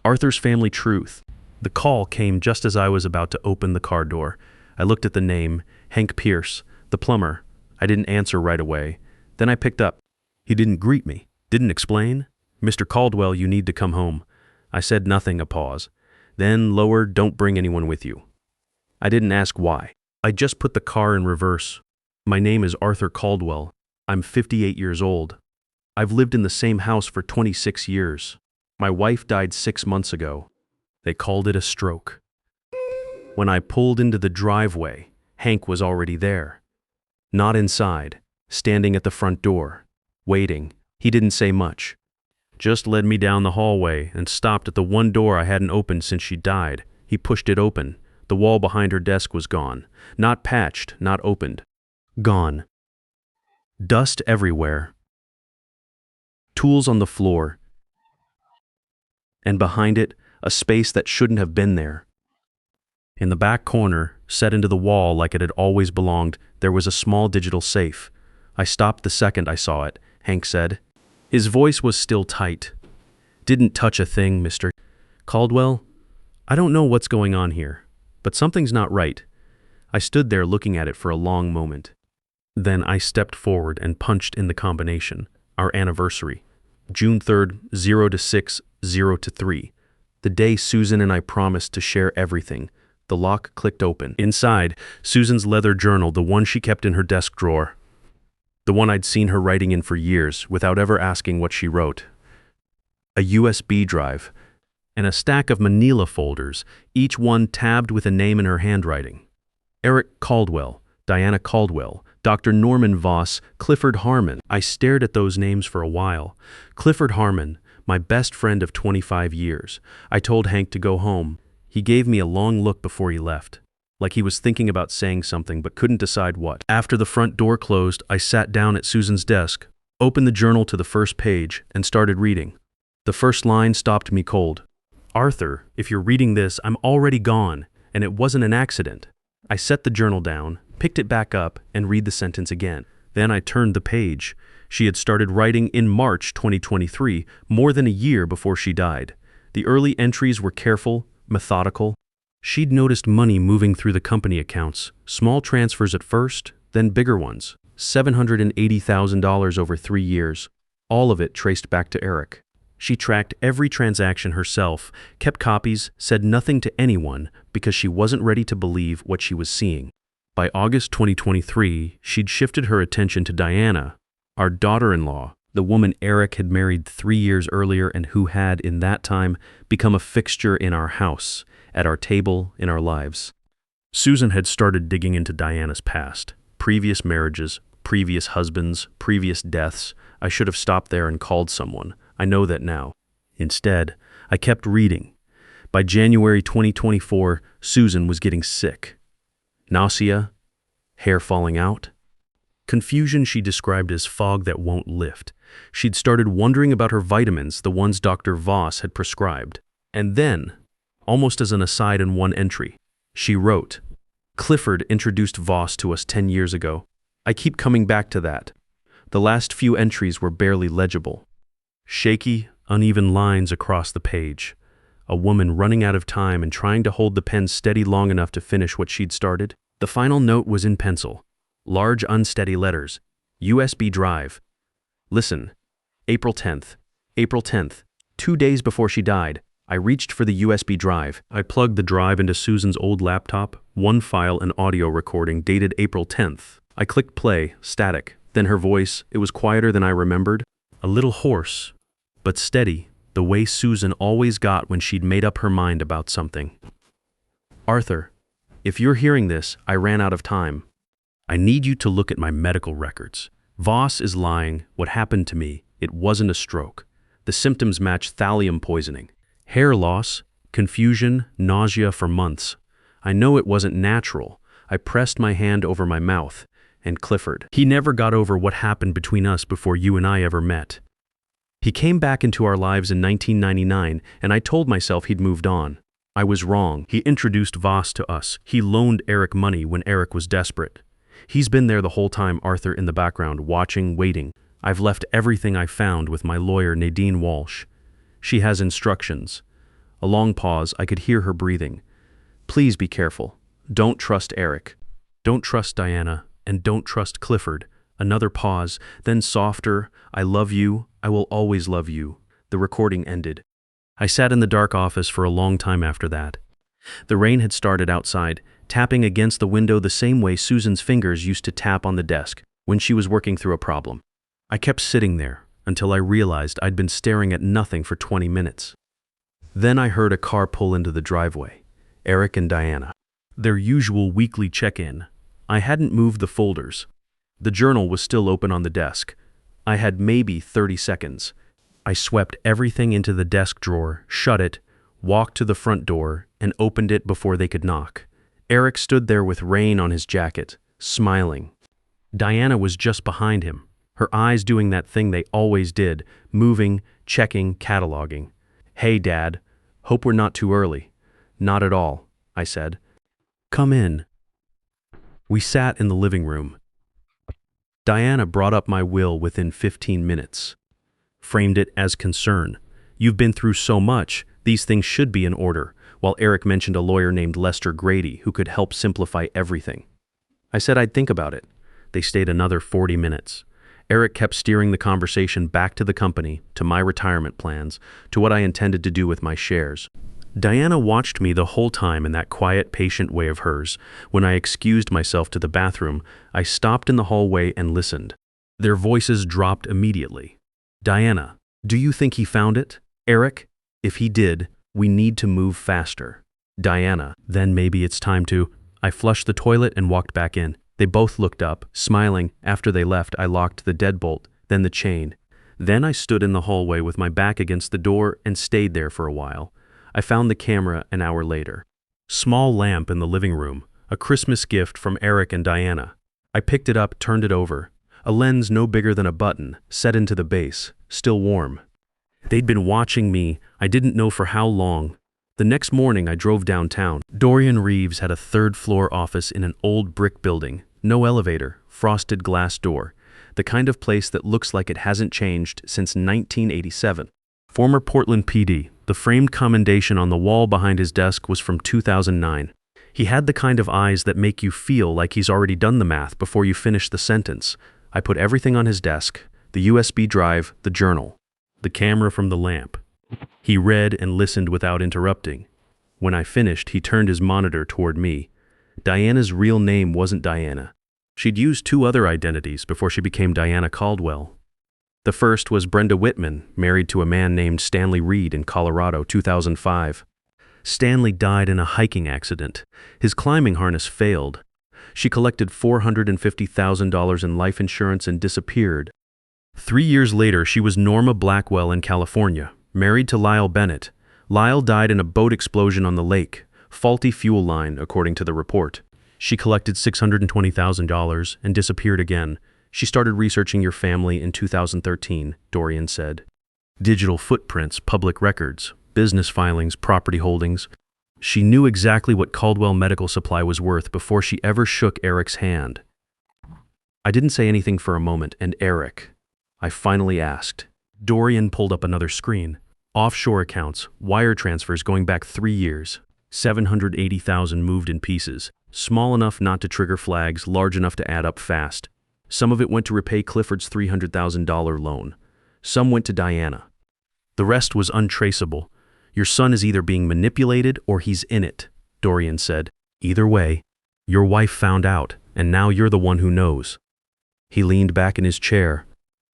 Arthur's family truth. The call came just as I was about to open the car door. I looked at the name, Hank Pierce, the plumber. I didn't answer right away. Then I picked up. He didn't greet me, didn't explain. "Mr. Caldwell, you need to come home." I said nothing, a pause. Then lower, "Don't bring anyone with you." I didn't ask why. I just put the car in reverse. "My name is Arthur Caldwell. I'm 58 years old. I've lived in the same house for 26 years. My wife died 6 months ago. They called it a stroke." When I pulled into the driveway, Hank was already there. Not inside, standing at the front door, waiting. He didn't say much. Just led me down the hallway and stopped at the one door I hadn't opened since she died. He pushed it open. The wall behind her desk was gone. Not patched, not opened. Gone. Dust everywhere. Tools on the floor. And behind it, a space that shouldn't have been there. In the back corner, set into the wall like it had always belonged, there was a small digital safe. I stopped the second I saw it, Hank said. His voice was still tight. "Didn't touch a thing, Mr. Caldwell. I don't know what's going on here, but something's not right." I stood there looking at it for a long moment. Then I stepped forward and punched in the combination, our anniversary. June 3rd, 0 to 6, 0 to 3. The day Susan and I promised to share everything. The lock clicked open. Inside, Susan's leather journal, the one she kept in her desk drawer. The one I'd seen her writing in for years, without ever asking what she wrote. A USB drive, and a stack of manila folders, each one tabbed with a name in her handwriting. Eric Caldwell, Diana Caldwell, Dr. Norman Voss, Clifford Harmon. I stared at those names for a while. Clifford Harmon, my best friend of 25 years. I told Hank to go home. He gave me a long look before he left, like he was thinking about saying something but couldn't decide what. After the front door closed, I sat down at Susan's desk, opened the journal to the first page, and started reading. The first line stopped me cold. "Arthur, if you're reading this, I'm already gone, and it wasn't an accident." I set the journal down, picked it back up, and read the sentence again. Then I turned the page. She had started writing in March 2023, more than a year before she died. The early entries were careful, methodical. She'd noticed money moving through the company accounts, small transfers at first, then bigger ones, $780,000 over 3 years, all of it traced back to Eric. She tracked every transaction herself, kept copies, said nothing to anyone because she wasn't ready to believe what she was seeing. By August 2023, she'd shifted her attention to Diana, our daughter-in-law, the woman Eric had married 3 years earlier and who had, in that time, become a fixture in our house, at our table, in our lives. Susan had started digging into Diana's past, previous marriages, previous husbands, previous deaths. I should have stopped there and called someone. I know that now. Instead, I kept reading. By January 2024, Susan was getting sick. Nausea, hair falling out. Confusion she described as fog that won't lift. She'd started wondering about her vitamins, the ones Dr. Voss had prescribed. And then, almost as an aside in one entry, she wrote, "Clifford introduced Voss to us 10 years ago. I keep coming back to that." The last few entries were barely legible. Shaky, uneven lines across the page. A woman running out of time and trying to hold the pen steady long enough to finish what she'd started. The final note was in pencil. Large unsteady letters. USB drive. Listen. April 10th. April 10th. 2 days before she died, I reached for the USB drive. I plugged the drive into Susan's old laptop, one file and audio recording dated April 10th. I clicked play, static. Then her voice, it was quieter than I remembered. A little hoarse, but steady, the way Susan always got when she'd made up her mind about something. "Arthur, if you're hearing this, I ran out of time. I need you to look at my medical records. Voss is lying. What happened to me? It wasn't a stroke. The symptoms match thallium poisoning. Hair loss, confusion, nausea for months. I know it wasn't natural. I pressed my hand over my mouth. And Clifford, he never got over what happened between us before you and I ever met. He came back into our lives in 1999, and I told myself he'd moved on. I was wrong. He introduced Voss to us. He loaned Eric money when Eric was desperate. He's been there the whole time, Arthur, in the background, watching, waiting. I've left everything I found with my lawyer, Nadine Walsh. She has instructions. A long pause. I could hear her breathing. Please be careful. Don't trust Eric. Don't trust Diana. And don't trust Clifford. Another pause, then softer. I love you. I will always love you. The recording ended. I sat in the dark office for a long time after that. The rain had started outside, tapping against the window the same way Susan's fingers used to tap on the desk when she was working through a problem. I kept sitting there until I realized I'd been staring at nothing for 20 minutes. Then I heard a car pull into the driveway. Eric and Diana. Their usual weekly check-in. I hadn't moved the folders. The journal was still open on the desk. I had maybe 30 seconds. I swept everything into the desk drawer, shut it, walked to the front door, and opened it before they could knock. Eric stood there with rain on his jacket, smiling. Diana was just behind him, her eyes doing that thing they always did, moving, checking, cataloging. Hey, Dad. Hope we're not too early. Not at all, I said. Come in. We sat in the living room. Diana brought up my will within 15 minutes. Framed it as concern. You've been through so much, these things should be in order, while Eric mentioned a lawyer named Lester Grady who could help simplify everything. I said I'd think about it. They stayed another 40 minutes. Eric kept steering the conversation back to the company, to my retirement plans, to what I intended to do with my shares. Diana watched me the whole time in that quiet, patient way of hers. When I excused myself to the bathroom, I stopped in the hallway and listened. Their voices dropped immediately. Diana, do you think he found it? Eric, if he did, we need to move faster. Diana, then maybe it's time to... I flushed the toilet and walked back in. They both looked up, smiling. After they left, I locked the deadbolt, then the chain. Then I stood in the hallway with my back against the door and stayed there for a while. I found the camera an hour later. Small lamp in the living room, a Christmas gift from Eric and Diana. I picked it up, turned it over. A lens no bigger than a button, set into the base, still warm. They'd been watching me, I didn't know for how long. The next morning I drove downtown. Dorian Reeves had a third-floor office in an old brick building. No elevator, frosted glass door. The kind of place that looks like it hasn't changed since 1987. Former Portland PD. The framed commendation on the wall behind his desk was from 2009. He had the kind of eyes that make you feel like he's already done the math before you finish the sentence. I put everything on his desk, the USB drive, the journal, the camera from the lamp. He read and listened without interrupting. When I finished, he turned his monitor toward me. Diana's real name wasn't Diana. She'd used 2 other identities before she became Diana Caldwell. The first was Brenda Whitman, married to a man named Stanley Reed in Colorado, 2005. Stanley died in a hiking accident. His climbing harness failed. She collected $450,000 in life insurance and disappeared. 3 years later, she was Norma Blackwell in California, married to Lyle Bennett. Lyle died in a boat explosion on the lake, faulty fuel line, according to the report. She collected $620,000 and disappeared again. She started researching your family in 2013, Dorian said. Digital footprints, public records, business filings, property holdings. She knew exactly what Caldwell Medical Supply was worth before she ever shook Eric's hand. I didn't say anything for a moment, and Eric, I finally asked. Dorian pulled up another screen. Offshore accounts, wire transfers going back 3 years. 780,000 moved in pieces. Small enough not to trigger flags, large enough to add up fast. Some of it went to repay Clifford's $300,000 loan. Some went to Diana. The rest was untraceable. Your son is either being manipulated or he's in it, Dorian said. Either way, your wife found out, and now you're the one who knows. He leaned back in his chair.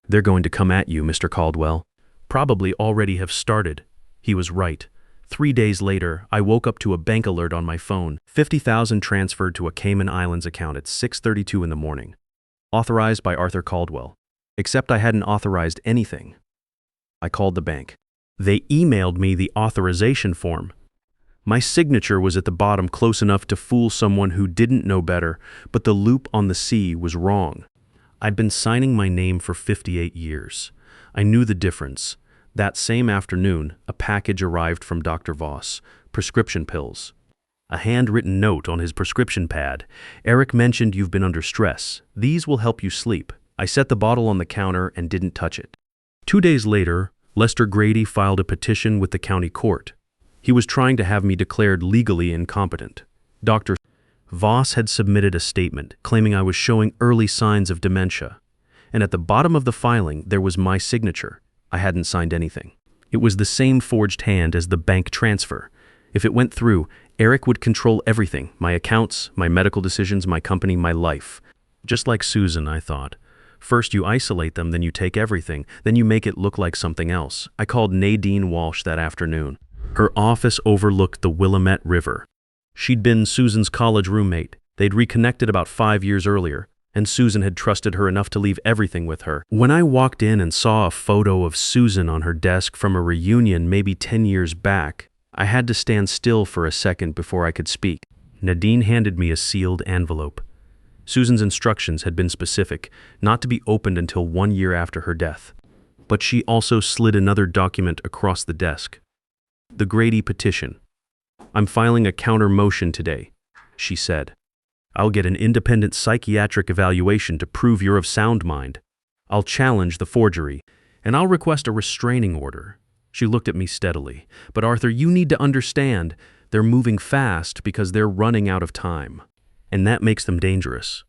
They're going to come at you, Mr. Caldwell. Probably already have started. He was right. 3 days later, I woke up to a bank alert on my phone. $50,000 transferred to a Cayman Islands account at 6:32 in the morning. Authorized by Arthur Caldwell. Except I hadn't authorized anything. I called the bank. They emailed me the authorization form. My signature was at the bottom, close enough to fool someone who didn't know better, but the loop on the C was wrong. I'd been signing my name for 58 years. I knew the difference. That same afternoon, a package arrived from Dr. Voss, prescription pills. A handwritten note on his prescription pad. Eric mentioned you've been under stress. These will help you sleep. I set the bottle on the counter and didn't touch it. 2 days later, Lester Grady filed a petition with the county court. He was trying to have me declared legally incompetent. Dr. Voss had submitted a statement claiming I was showing early signs of dementia. And at the bottom of the filing, there was my signature. I hadn't signed anything. It was the same forged hand as the bank transfer. If it went through, Eric would control everything, my accounts, my medical decisions, my company, my life. Just like Susan, I thought. First you isolate them, then you take everything, then you make it look like something else. I called Nadine Walsh that afternoon. Her office overlooked the Willamette River. She'd been Susan's college roommate. They'd reconnected about 5 years earlier, and Susan had trusted her enough to leave everything with her. When I walked in and saw a photo of Susan on her desk from a reunion maybe 10 years back, I had to stand still for a second before I could speak. Nadine handed me a sealed envelope. Susan's instructions had been specific, not to be opened until 1 year after her death. But she also slid another document across the desk. The Grady petition. "I'm filing a counter motion today," she said. "I'll get an independent psychiatric evaluation to prove you're of sound mind. I'll challenge the forgery, and I'll request a restraining order." She looked at me steadily. "But Arthur, you need to understand, they're moving fast because they're running out of time. And that makes them dangerous."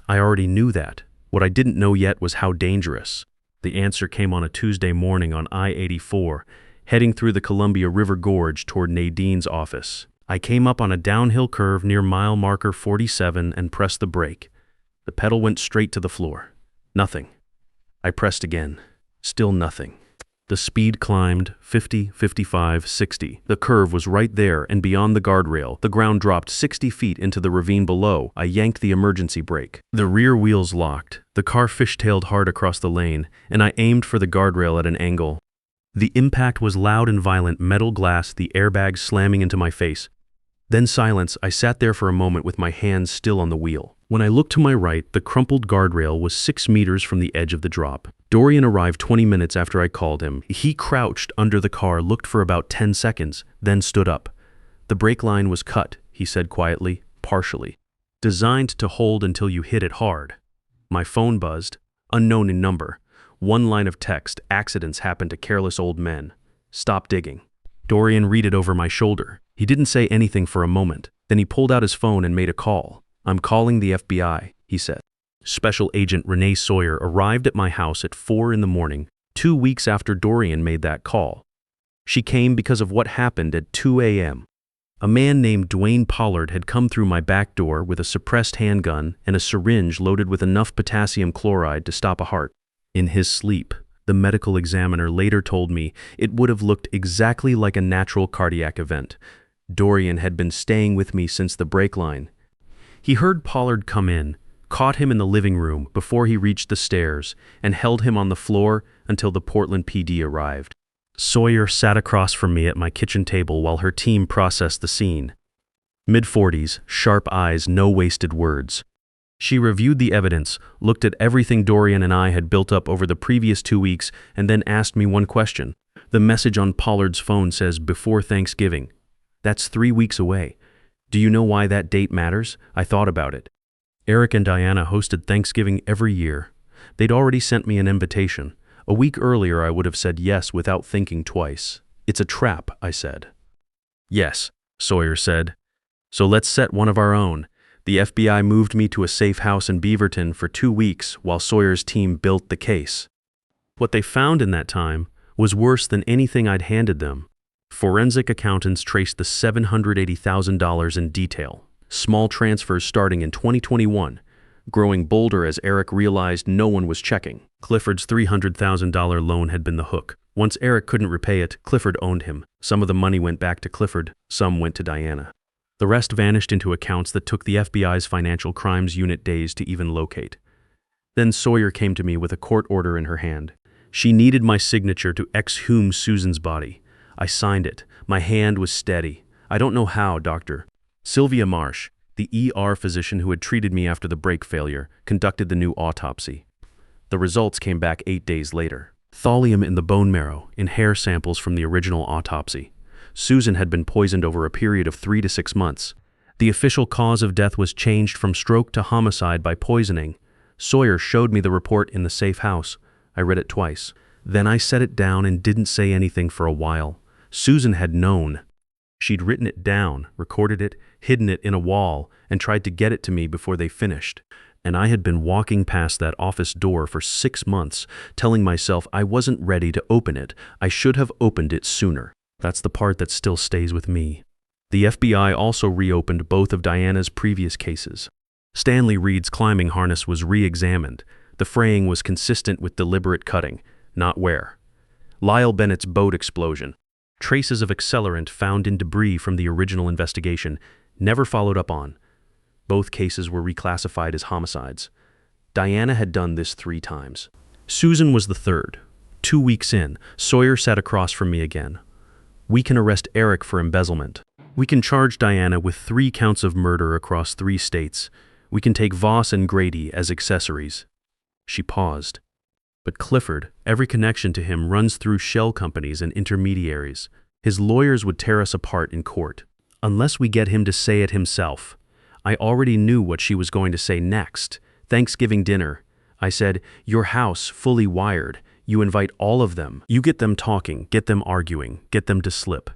I already knew that. What I didn't know yet was how dangerous. The answer came on a Tuesday morning on I-84, heading through the Columbia River Gorge toward Nadine's office. I came up on a downhill curve near mile marker 47 and pressed the brake. The pedal went straight to the floor. Nothing. I pressed again. Still nothing. The speed climbed 50, 55, 60. The curve was right there and beyond the guardrail. The ground dropped 60 feet into the ravine below. I yanked the emergency brake. The rear wheels locked. The car fishtailed hard across the lane, and I aimed for the guardrail at an angle. The impact was loud and violent, metal glass, the airbag slamming into my face. Then silence. I sat there for a moment with my hands still on the wheel. When I looked to my right, the crumpled guardrail was 6 meters from the edge of the drop. Dorian arrived 20 minutes after I called him. He crouched under the car, looked for about 10 seconds, then stood up. "The brake line was cut," he said quietly, partially. "Designed to hold until you hit it hard." My phone buzzed. Unknown in number. One line of text: "Accidents happen to careless old men. Stop digging." Dorian read it over my shoulder. He didn't say anything for a moment. Then he pulled out his phone and made a call. "I'm calling the FBI," he said. Special Agent Renee Sawyer arrived at my house at 4 in the morning, 2 weeks after Dorian made that call. She came because of what happened at 2 a.m. A man named Dwayne Pollard had come through my back door with a suppressed handgun and a syringe loaded with enough potassium chloride to stop a heart. In his sleep, the medical examiner later told me it would have looked exactly like a natural cardiac event. Dorian had been staying with me since the brake line. He heard Pollard come in, caught him in the living room before he reached the stairs, and held him on the floor until the Portland PD arrived. Sawyer sat across from me at my kitchen table while her team processed the scene. Mid-40s, sharp eyes, no wasted words. She reviewed the evidence, looked at everything Dorian and I had built up over the previous 2 weeks, and then asked me one question. "The message on Pollard's phone says before Thanksgiving. That's 3 weeks away. Do you know why that date matters?" I thought about it. Eric and Diana hosted Thanksgiving every year. They'd already sent me an invitation. A week earlier I would have said yes without thinking twice. "It's a trap," I said. "Yes," Sawyer said. "So let's set one of our own." The FBI moved me to a safe house in Beaverton for 2 weeks while Sawyer's team built the case. What they found in that time was worse than anything I'd handed them. Forensic accountants traced the $780,000 in detail. Small transfers starting in 2021, growing bolder as Eric realized no one was checking. Clifford's $300,000 loan had been the hook. Once Eric couldn't repay it, Clifford owned him. Some of the money went back to Clifford, some went to Diana. The rest vanished into accounts that took the FBI's Financial Crimes Unit days to even locate. Then Sawyer came to me with a court order in her hand. She needed my signature to exhume Susan's body. I signed it. My hand was steady. "I don't know how, Doctor." Sylvia Marsh, the ER physician who had treated me after the brake failure, conducted the new autopsy. The results came back 8 days later. Thallium in the bone marrow, in hair samples from the original autopsy. Susan had been poisoned over a period of 3 to 6 months. The official cause of death was changed from stroke to homicide by poisoning. Sawyer showed me the report in the safe house. I read it twice. Then I set it down and didn't say anything for a while. Susan had known. She'd written it down, recorded it, hidden it in a wall, and tried to get it to me before they finished. And I had been walking past that office door for 6 months, telling myself I wasn't ready to open it. I should have opened it sooner. That's the part that still stays with me. The FBI also reopened both of Diana's previous cases. Stanley Reed's climbing harness was re-examined. The fraying was consistent with deliberate cutting, not wear. Lyle Bennett's boat explosion. Traces of accelerant found in debris from the original investigation, never followed up on. Both cases were reclassified as homicides. Diana had done this 3 times. Susan was the third. 2 weeks in, Sawyer sat across from me again. We can arrest Eric for embezzlement. We can charge Diana with 3 counts of murder across 3 states. We can take Voss and Grady as accessories. She paused. But Clifford, every connection to him runs through shell companies and intermediaries. His lawyers would tear us apart in court. Unless we get him to say it himself. I already knew what she was going to say next. Thanksgiving dinner. I said, your house, fully wired. You invite all of them. You get them talking, get them arguing, get them to slip.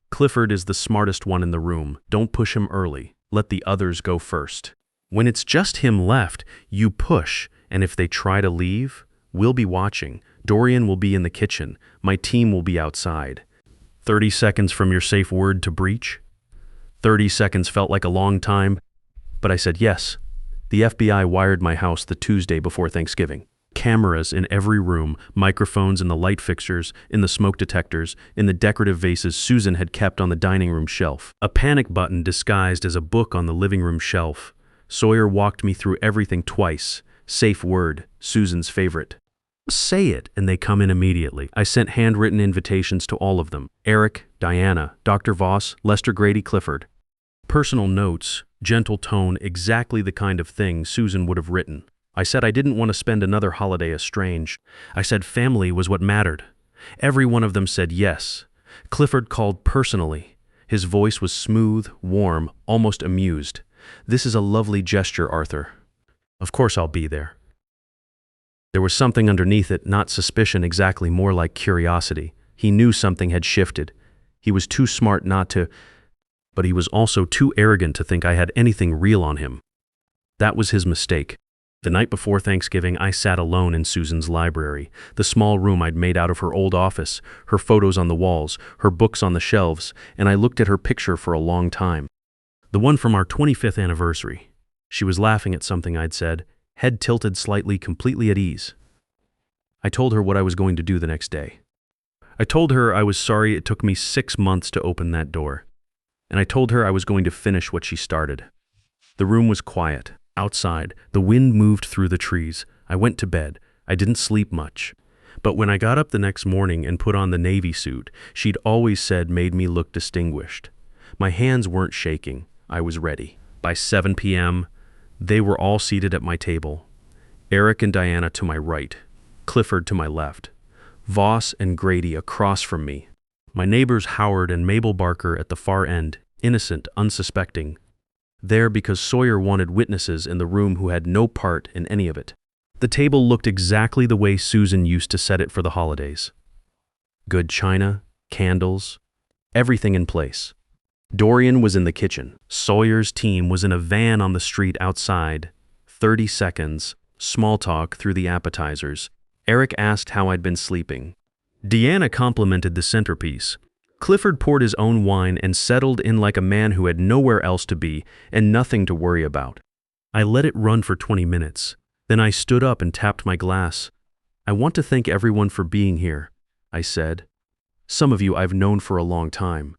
Clifford is the smartest one in the room. Don't push him early. Let the others go first. When it's just him left, you push, and if they try to leave, we'll be watching. Dorian will be in the kitchen. My team will be outside. 30 seconds from your safe word to breach? 30 seconds felt like a long time, but I said yes. The FBI wired my house the Tuesday before Thanksgiving. Cameras in every room, microphones in the light fixtures, in the smoke detectors, in the decorative vases Susan had kept on the dining room shelf. A panic button disguised as a book on the living room shelf. Sawyer walked me through everything twice. Safe word, Susan's favorite. Say it, and they come in immediately. I sent handwritten invitations to all of them. Eric, Diana, Dr. Voss, Lester Grady, Clifford. Personal notes, gentle tone, exactly the kind of thing Susan would have written. I said I didn't want to spend another holiday estranged. I said family was what mattered. Every one of them said yes. Clifford called personally. His voice was smooth, warm, almost amused. This is a lovely gesture, Arthur. Of course I'll be there. There was something underneath it, not suspicion exactly, more like curiosity. He knew something had shifted. He was too smart not to, but he was also too arrogant to think I had anything real on him. That was his mistake. The night before Thanksgiving, I sat alone in Susan's library, the small room I'd made out of her old office, her photos on the walls, her books on the shelves, and I looked at her picture for a long time. The one from our 25th anniversary. She was laughing at something I'd said, head tilted slightly, completely at ease. I told her what I was going to do the next day. I told her I was sorry it took me 6 months to open that door. And I told her I was going to finish what she started. The room was quiet. Outside, the wind moved through the trees. I went to bed. I didn't sleep much. But when I got up the next morning and put on the Navy suit she'd always said made me look distinguished, my hands weren't shaking. I was ready. By 7 p.m., they were all seated at my table. Eric and Diana to my right, Clifford to my left, Voss and Grady across from me. My neighbors Howard and Mabel Barker at the far end, innocent, unsuspecting. There because Sawyer wanted witnesses in the room who had no part in any of it. The table looked exactly the way Susan used to set it for the holidays. Good china, candles, everything in place. Dorian was in the kitchen. Sawyer's team was in a van on the street outside. 30 seconds, small talk through the appetizers. Eric asked how I'd been sleeping. Deanna complimented the centerpiece. Clifford poured his own wine and settled in like a man who had nowhere else to be and nothing to worry about. I let it run for 20 minutes. Then I stood up and tapped my glass. I want to thank everyone for being here, I said. Some of you I've known for a long time.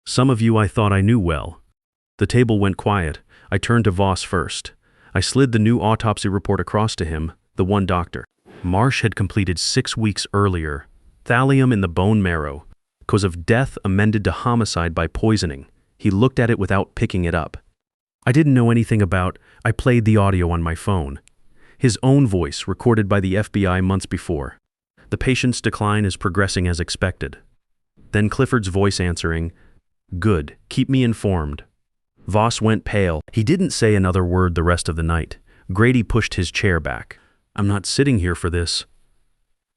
Some of you I thought I knew well. The table went quiet. I turned to Voss first. I slid the new autopsy report across to him, the one doctor. Marsh had completed 6 weeks earlier. Thallium in the bone marrow. Cause of death amended to homicide by poisoning. He looked at it without picking it up. I didn't know anything about. I played the audio on my phone. His own voice recorded by the FBI months before. The patient's decline is progressing as expected. Then Clifford's voice answering, "Good, keep me informed." Voss went pale. He didn't say another word the rest of the night. Grady pushed his chair back. "I'm not sitting here for this."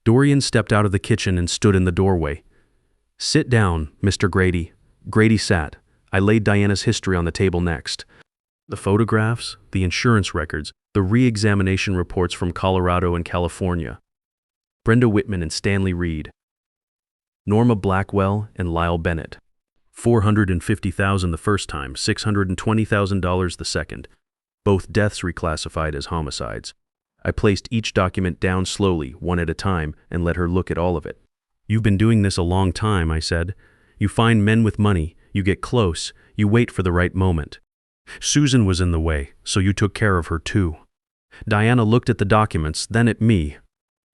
Dorian stepped out of the kitchen and stood in the doorway. "Sit down, Mr. Grady." Grady sat. I laid Diana's history on the table next. The photographs, the insurance records, the re-examination reports from Colorado and California. Brenda Whitman and Stanley Reed. Norma Blackwell and Lyle Bennett. $450,000 the first time, $620,000 the second. Both deaths reclassified as homicides. I placed each document down slowly, one at a time, and let her look at all of it. You've been doing this a long time, I said. You find men with money, you get close, you wait for the right moment. Susan was in the way, so you took care of her too. Diana looked at the documents, then at me.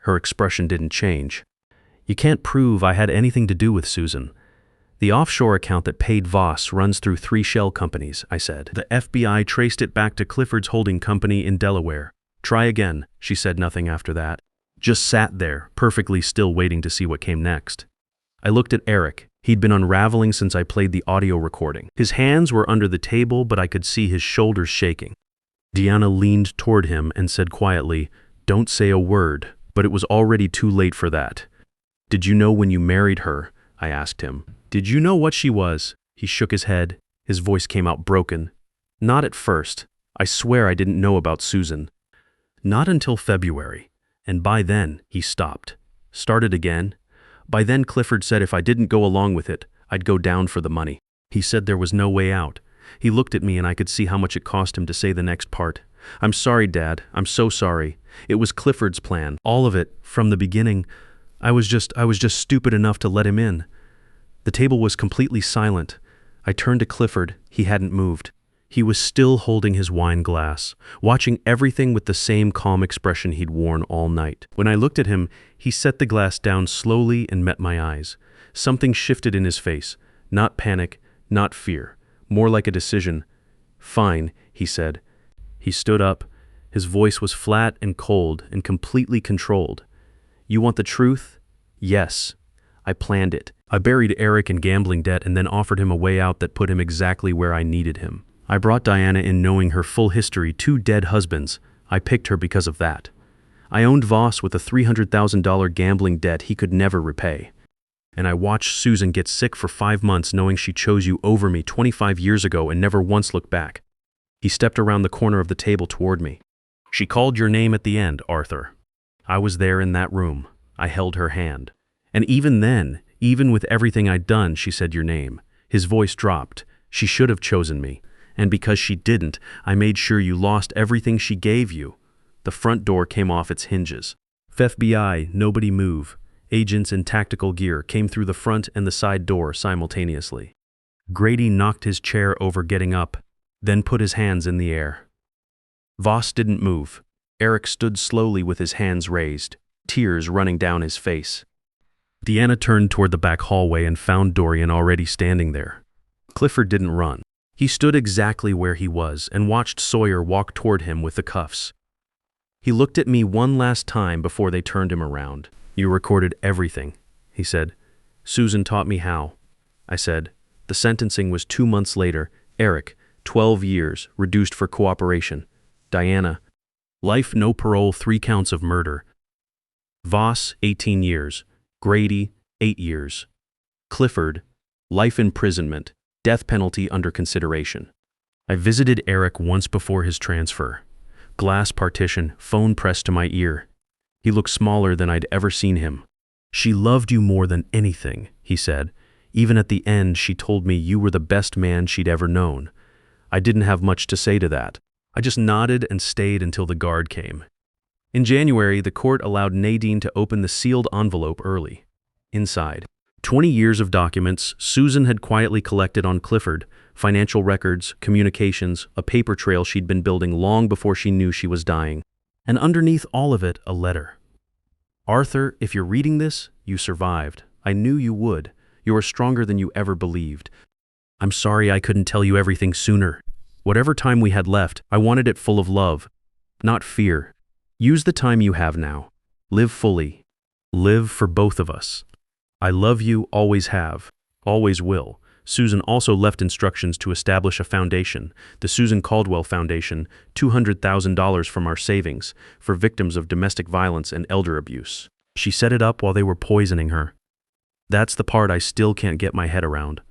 Her expression didn't change. You can't prove I had anything to do with Susan. The offshore account that paid Voss runs through 3 shell companies, I said. The FBI traced it back to Clifford's holding company in Delaware. Try again, she said nothing after that. Just sat there, perfectly still waiting to see what came next. I looked at Eric. He'd been unraveling since I played the audio recording. His hands were under the table, but I could see his shoulders shaking. Deanna leaned toward him and said quietly, "Don't say a word," but it was already too late for that. "Did you know when you married her?" I asked him. "Did you know what she was?" He shook his head. His voice came out broken. "Not at first. I swear I didn't know about Susan. Not until February. And by then, he stopped. Started again. By then, Clifford said if I didn't go along with it, I'd go down for the money. He said there was no way out. He looked at me and I could see how much it cost him to say the next part. I'm sorry, Dad. I'm so sorry. It was Clifford's plan. All of it, from the beginning. I was just stupid enough to let him in." The table was completely silent. I turned to Clifford. He hadn't moved. He was still holding his wine glass, watching everything with the same calm expression he'd worn all night. When I looked at him, he set the glass down slowly and met my eyes. Something shifted in his face. Not panic, not fear. More like a decision. "Fine," he said. He stood up. His voice was flat and cold and completely controlled. "You want the truth?" "Yes. I planned it. I buried Eric in gambling debt and then offered him a way out that put him exactly where I needed him. I brought Diana in knowing her full history, 2 dead husbands. I picked her because of that. I owned Voss with a $300,000 gambling debt he could never repay. And I watched Susan get sick for 5 months knowing she chose you over me 25 years ago and never once looked back." He stepped around the corner of the table toward me. "She called your name at the end, Arthur. I was there in that room. I held her hand. And even then, even with everything I'd done, she said your name." His voice dropped. "She should have chosen me. And because she didn't, I made sure you lost everything she gave you." The front door came off its hinges. FBI, nobody move. Agents in tactical gear came through the front and the side door simultaneously. Grady knocked his chair over getting up, then put his hands in the air. Voss didn't move. Eric stood slowly with his hands raised, tears running down his face. Deanna turned toward the back hallway and found Dorian already standing there. Clifford didn't run. He stood exactly where he was and watched Sawyer walk toward him with the cuffs. He looked at me one last time before they turned him around. "You recorded everything," he said. "Susan taught me how." I said. The sentencing was 2 months later. Eric, 12 years, reduced for cooperation. Diana, life, no parole, 3 counts of murder. Voss, 18 years. Grady, 8 years. Clifford, life imprisonment, death penalty under consideration. I visited Eric once before his transfer. Glass partition, phone pressed to my ear. He looked smaller than I'd ever seen him. "She loved you more than anything," he said. "Even at the end, she told me you were the best man she'd ever known." I didn't have much to say to that. I just nodded and stayed until the guard came. In January, the court allowed Nadine to open the sealed envelope early. Inside, 20 years of documents Susan had quietly collected on Clifford, financial records, communications, a paper trail she'd been building long before she knew she was dying. And underneath all of it, a letter. "Arthur, if you're reading this, you survived. I knew you would. You are stronger than you ever believed. I'm sorry I couldn't tell you everything sooner. Whatever time we had left, I wanted it full of love, not fear. Use the time you have now. Live fully. Live for both of us. I love you, always have, always will." Susan also left instructions to establish a foundation, the Susan Caldwell Foundation, $200,000 from our savings, for victims of domestic violence and elder abuse. She set it up while they were poisoning her. That's the part I still can't get my head around.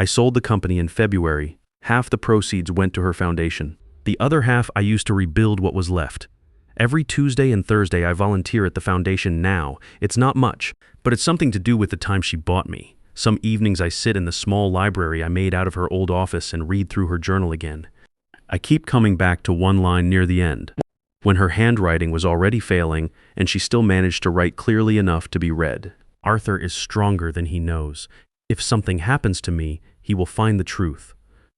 I sold the company in February. Half the proceeds went to her foundation. The other half I used to rebuild what was left. Every Tuesday and Thursday I volunteer at the foundation now. It's not much, but it's something to do with the time she bought me. Some evenings I sit in the small library I made out of her old office and read through her journal again. I keep coming back to one line near the end, when her handwriting was already failing and she still managed to write clearly enough to be read. Arthur is stronger than he knows. If something happens to me, he will find the truth.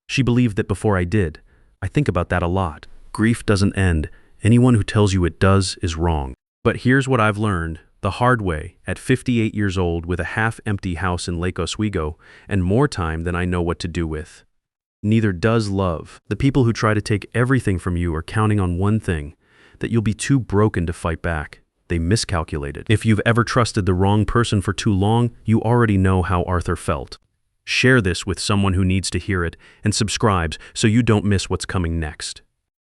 She believed that before I did. I think about that a lot. Grief doesn't end. Anyone who tells you it does is wrong. But here's what I've learned, the hard way, at 58 years old with a half-empty house in Lake Oswego and more time than I know what to do with. Neither does love. The people who try to take everything from you are counting on one thing, that you'll be too broken to fight back. They miscalculated. If you've ever trusted the wrong person for too long, you already know how Arthur felt. Share this with someone who needs to hear it and subscribe so you don't miss what's coming next.